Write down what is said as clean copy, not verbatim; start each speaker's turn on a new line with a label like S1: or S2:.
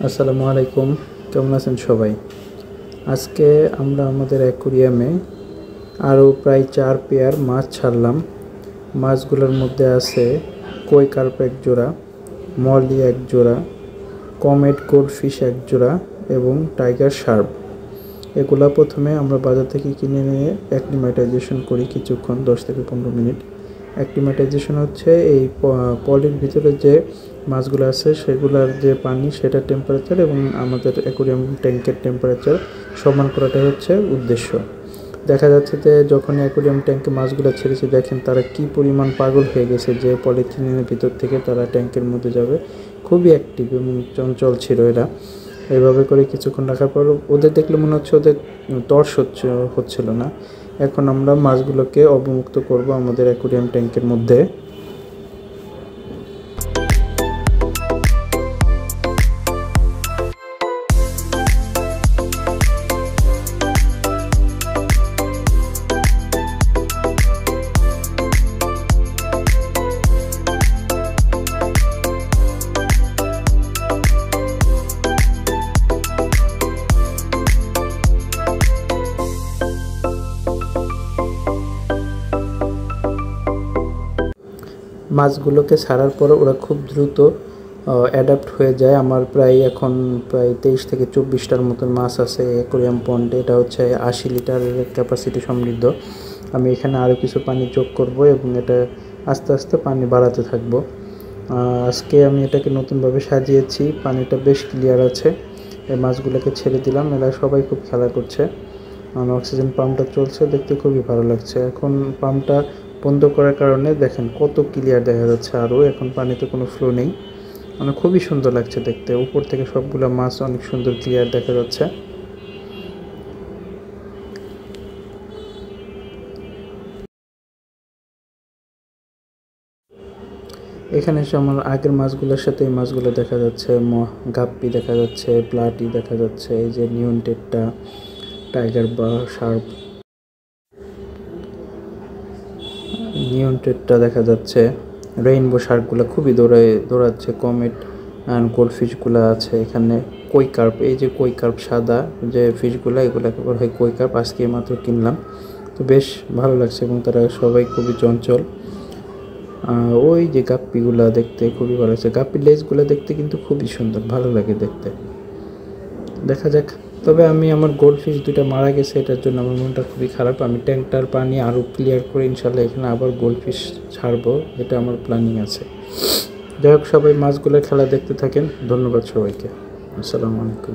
S1: আসসালামু আলাইকুম, কেমন আছেন সবাই? আজকে আমরা আমাদের অ্যাকুরিয়ামে আরও প্রায় 4 পেয়ার মাছ ছাড়লাম। মাছগুলোর মধ্যে আছে কই কার্প 1 জোড়া, মলি 1 জোড়া, কমেট গোল্ডফিশ 1 জোড়া এবং টাইগার শার্প। এগুলা প্রথমে আমরা বাজার থেকে কিনে নিয়ে অ্যাক্লিমাটাইজেশন করি কিছুক্ষণ, 10 থেকে 15 মিনিট। অ্যাক্লিমাটাইজেশন হচ্ছে এই পলির ভিতরে যে মাছগুলো আছে সেগুলোর যে পানি সেটার টেম্পারেচার এবং আমাদের অ্যাকুরিয়াম ট্যাঙ্কের টেম্পারেচার সমান করাটাই হচ্ছে উদ্দেশ্য। দেখা যাচ্ছে যে যখন অ্যাকুরিয়াম ট্যাঙ্কে মাছগুলো ছেড়েছে দেখেন তারা কি পরিমাণ পাগল হয়ে গেছে, যে পলিথিনের ভিতর থেকে তারা ট্যাঙ্কের মধ্যে যাবে। খুবই অ্যাক্টিভ এবং চঞ্চল ছিল এরা। এভাবে করে কিছুক্ষণ রাখার পর ওদের দেখলে মনে হচ্ছে ওদের তর্স হচ্ছিল না। এখন আমরা মাছগুলোকে অবমুক্ত করব আমাদের অ্যাকুরিয়াম ট্যাঙ্কের মধ্যে। মাছগুলোকে ছাড়ার পর ওরা খুব দ্রুত অ্যাডাপ্ট হয়ে যায়। আমার এখন প্রায় 23 থেকে 24টার মতন মাছ আছে অ্যাকোরিয়াম পন্ডে। এটা হচ্ছে 80 লিটারের ক্যাপাসিটি সমৃদ্ধ। আমি এখানে আরও কিছু পানি যোগ করব এবং এটা আস্তে আস্তে পানি বাড়াতে থাকবো। আজকে আমি এটাকে নতুনভাবে সাজিয়েছি, পানিটা বেশ ক্লিয়ার আছে। এই মাছগুলোকে ছেড়ে দিলাম, এরা সবাই খুব খেলা করছে। অক্সিজেন পাম্পটা চলছে, দেখতে খুবই ভালো লাগছে। এখন পাম্পটা বন্ধ করার কারণে দেখেন কত ক্লিয়ার দেখা যাচ্ছে, আরও এখন পানিতে কোনো ফ্লো নেই। মানে খুবই সুন্দর লাগছে দেখতে, উপর থেকে সবগুলো মাছ অনেক সুন্দর ক্লিয়ার দেখা যাচ্ছে। এখানে এসে আমার আগের মাছগুলোর সাথে এই মাছগুলো দেখা যাচ্ছে, গাপ্পি দেখা যাচ্ছে, প্লাটি দেখা যাচ্ছে, এই যে নিয়ন টেটটা, টাইগার বা শার্প, নিয়ন টেটটা দেখা যাচ্ছে, রেইনবো শার্কগুলো খুবই দৌড়াচ্ছে, কমেট অ্যান্ড গোল্ড ফিশগুলো আছে এখানে, কই কার্প, এই যে কই কার্প সাদা যে ফিশগুলো, এগুলোকে বলা হয় কই কার্প। আজকে মাত্র কিনলাম, তো বেশ ভালো লাগছে এবং তারা সবাই খুবই চঞ্চল। ওই যে গাপ্পিগুলো দেখতে খুবই ভালো লাগছে, গাপ্পির লেজগুলো দেখতে কিন্তু খুবই সুন্দর, ভালো লাগে দেখতে। দেখা যাক। তবে আমি আমার গোল্ডফিশ 2টা মারা গেছে, এটার জন্য আমার মনটা খুবই খারাপ। আমি ট্যাঙ্কটার পানি আরও ক্লিয়ার করে ইনশাল্লাহ এখানে আবার গোল্ডফিশ ছাড়বো, এটা আমার প্ল্যানিং আছে। যাই হোক, সবাই মাছগুলোর খেলা দেখতে থাকেন। ধন্যবাদ সবাইকে। আসসালামু আলাইকুম।